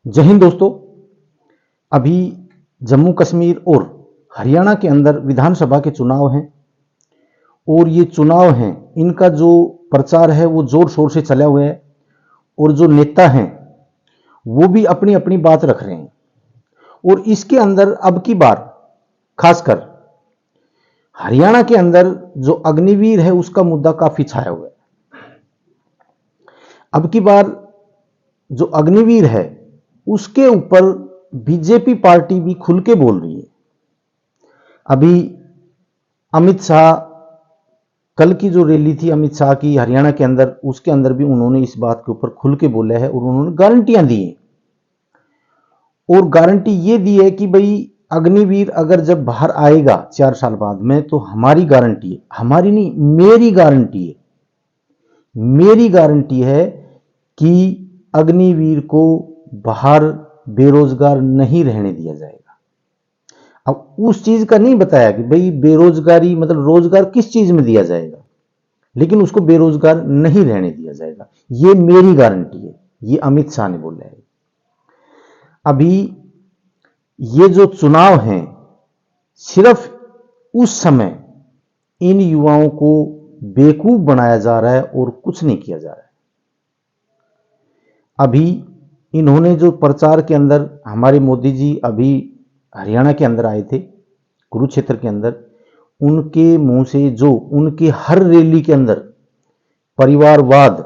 जय हिंद दोस्तों। अभी जम्मू कश्मीर और हरियाणा के अंदर विधानसभा के चुनाव हैं और ये चुनाव हैं, इनका जो प्रचार है वो जोर शोर से चला हुआ है और जो नेता हैं वो भी अपनी अपनी बात रख रहे हैं। और इसके अंदर अब की बार खासकर हरियाणा के अंदर जो अग्निवीर है उसका मुद्दा काफी छाया हुआ है। अब की बार जो अग्निवीर है उसके ऊपर बीजेपी पार्टी भी खुल के बोल रही है। अभी अमित शाह, कल की जो रैली थी अमित शाह की हरियाणा के अंदर, उसके अंदर भी उन्होंने इस बात के ऊपर खुल के बोला है और उन्होंने गारंटियां दी हैं। और गारंटी ये दी है कि भाई अग्निवीर अगर जब बाहर आएगा 4 साल बाद में, तो हमारी गारंटी है, हमारी नहीं मेरी गारंटी है, मेरी गारंटी है कि अग्निवीर को बाहर बेरोजगार नहीं रहने दिया जाएगा। अब उस चीज का नहीं बताया कि भाई बेरोजगारी मतलब रोजगार किस चीज में दिया जाएगा, लेकिन उसको बेरोजगार नहीं रहने दिया जाएगा। ये मेरी गारंटी है, ये अमित शाह ने बोला है। अभी ये जो चुनाव हैं सिर्फ उस समय इन युवाओं को बेवकूफ बनाया जा रहा है और कुछ नहीं किया जा रहा है। अभी इन्होंने जो प्रचार के अंदर, हमारे मोदी जी अभी हरियाणा के अंदर आए थे, कुरुक्षेत्र के अंदर, उनके मुंह से जो उनके हर रैली के अंदर परिवारवाद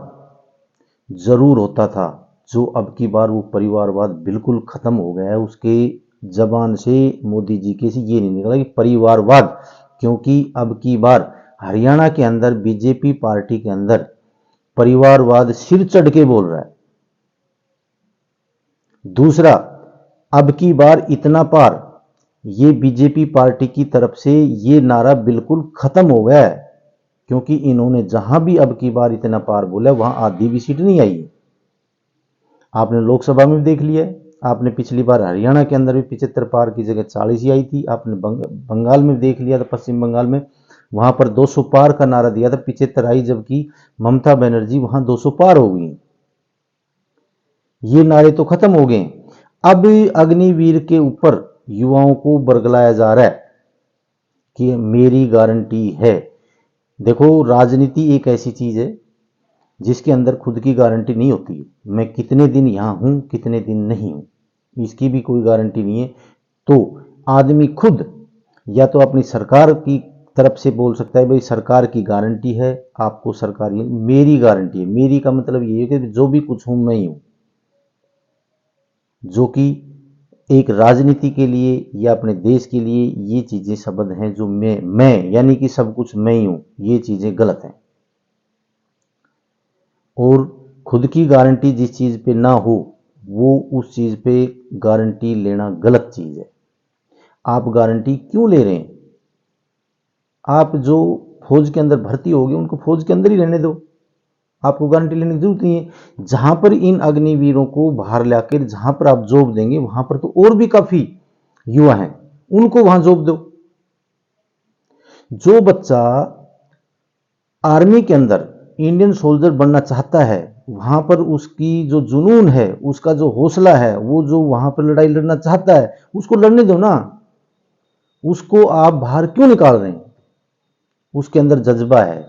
जरूर होता था, जो अब की बार वो परिवारवाद बिल्कुल खत्म हो गया है। उसके जबान से मोदी जी के से ये नहीं निकला कि परिवारवाद, क्योंकि अब की बार हरियाणा के अंदर बीजेपी पार्टी के अंदर परिवारवाद सिर चढ़ के बोल रहा है। दूसरा, अब की बार इतना पार, ये बीजेपी पार्टी की तरफ से ये नारा बिल्कुल खत्म हो गया है, क्योंकि इन्होंने जहां भी अब की बार इतना पार बोला वहां आधी भी सीट नहीं आई है। आपने लोकसभा में भी देख लिया है, आपने पिछली बार हरियाणा के अंदर भी 75 पार की जगह 40 ही आई थी। आपने बंगाल में देख लिया था, पश्चिम बंगाल में वहां पर 200 पार का नारा दिया था, 75 आई, जबकि ममता बनर्जी वहां 200 पार हो गई। ये नारे तो खत्म हो गए। अब अग्निवीर के ऊपर युवाओं को बरगलाया जा रहा है कि मेरी गारंटी है। देखो, राजनीति एक ऐसी चीज है जिसके अंदर खुद की गारंटी नहीं होती है। मैं कितने दिन यहां हूं, कितने दिन नहीं हूं, इसकी भी कोई गारंटी नहीं है। तो आदमी खुद या तो अपनी सरकार की तरफ से बोल सकता है भाई सरकार की गारंटी है, आपको सरकार, मेरी गारंटी है। मेरी का मतलब ये है कि जो भी कुछ हूं मैं ही हूं, जो कि एक राजनीति के लिए या अपने देश के लिए ये चीजें शब्द हैं जो मैं यानी कि सब कुछ मैं ही हूं, ये चीजें गलत हैं। और खुद की गारंटी जिस चीज पे ना हो वो उस चीज पे गारंटी लेना गलत चीज है। आप गारंटी क्यों ले रहे हैं? आप जो फौज के अंदर भर्ती होगे उनको फौज के अंदर ही रहने दो, आपको गारंटी लेने की जरूरत नहीं है। जहां पर इन अग्निवीरों को बाहर लाकर जहां पर आप जॉब देंगे वहां पर तो और भी काफी युवा हैं, उनको वहां जॉब दो। जो बच्चा आर्मी के अंदर इंडियन सोल्जर बनना चाहता है, वहां पर उसकी जो जुनून है, उसका जो हौसला है, वो जो वहां पर लड़ाई लड़ना चाहता है, उसको लड़ने दो ना। उसको आप बाहर क्यों निकाल रहे हैं? उसके अंदर जज्बा है,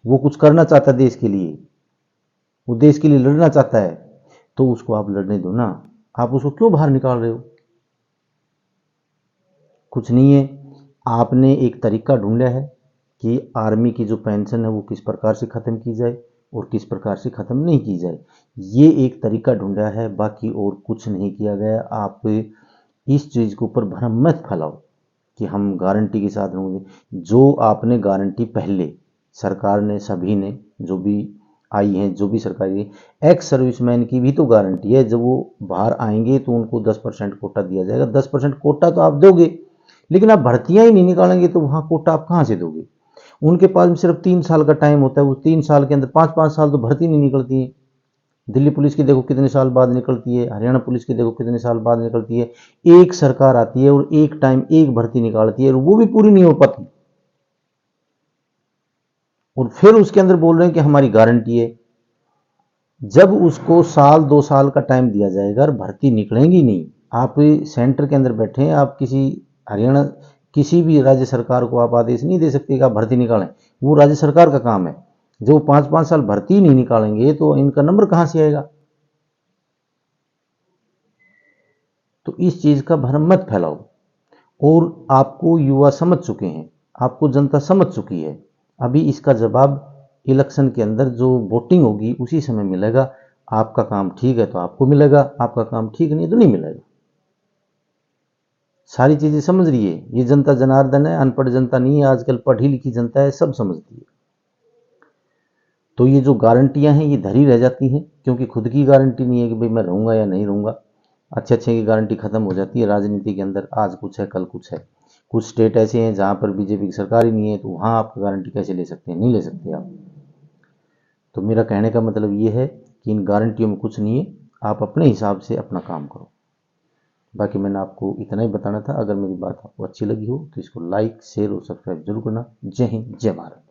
वो कुछ करना चाहता है देश के लिए, वो देश के लिए लड़ना चाहता है, तो उसको आप लड़ने दो ना। आप उसको क्यों बाहर निकाल रहे हो? कुछ नहीं है। आपने एक तरीका ढूंढा है कि आर्मी की जो पेंशन है वो किस प्रकार से खत्म की जाए और किस प्रकार से खत्म नहीं की जाए। ये एक तरीका ढूंढा है, बाकी और कुछ नहीं किया गया। आप इस चीज के ऊपर भ्रम मत फैलाओ कि हम गारंटी के साथ होंगे। जो आपने गारंटी पहले सरकार ने, सभी ने, जो भी आई हैं, जो भी सरकारी, एक्स सर्विसमैन की भी तो गारंटी है, जब वो बाहर आएंगे तो उनको 10% कोटा दिया जाएगा। 10% कोटा तो आप दोगे, लेकिन आप भर्तियां ही नहीं निकालेंगे तो वहां कोटा आप कहां से दोगे? उनके पास में सिर्फ 3 साल का टाइम होता है, वो 3 साल के अंदर 5-5 साल तो भर्ती नहीं निकलती है। दिल्ली पुलिस की देखो कितने साल बाद निकलती है, हरियाणा पुलिस की देखो कितने साल बाद निकलती है। एक सरकार आती है और एक टाइम एक भर्ती निकालती है और वो भी पूरी नहीं हो पाती, और फिर उसके अंदर बोल रहे हैं कि हमारी गारंटी है। जब उसको साल 2 साल का टाइम दिया जाएगा और भर्ती निकलेंगी नहीं, आप सेंटर के अंदर बैठे हैं, आप किसी हरियाणा किसी भी राज्य सरकार को आप आदेश नहीं दे सकते कि आप भर्ती निकालें, वो राज्य सरकार का काम है। जो 5-5 साल भर्ती नहीं निकालेंगे तो इनका नंबर कहां से आएगा? तो इस चीज का भ्रम मत फैलाओ। और आपको युवा समझ चुके हैं, आपको जनता समझ चुकी है। अभी इसका जवाब इलेक्शन के अंदर जो वोटिंग होगी उसी समय मिलेगा। आपका काम ठीक है तो आपको मिलेगा, आपका काम ठीक नहीं है तो नहीं मिलेगा। सारी चीजें समझ रही है ये जनता, जनार्दन है, अनपढ़ जनता नहीं है, आजकल पढ़ी लिखी जनता है, सब समझती है। तो ये जो गारंटियां हैं ये धरी रह जाती हैं, क्योंकि खुद की गारंटी नहीं है कि भाई मैं रहूंगा या नहीं रहूंगा। अच्छे अच्छे की गारंटी खत्म हो जाती है राजनीति के अंदर, आज कुछ है कल कुछ है। कुछ स्टेट ऐसे हैं जहां पर बीजेपी की सरकार ही नहीं है, तो वहां आप गारंटी कैसे ले सकते हैं? नहीं ले सकते आप। तो मेरा कहने का मतलब ये है कि इन गारंटियों में कुछ नहीं है, आप अपने हिसाब से अपना काम करो। बाकी मैंने आपको इतना ही बताना था। अगर मेरी बात आपको अच्छी लगी हो तो इसको लाइक, शेयर और सब्सक्राइब जरूर करना। जय हिंद, जय भारत।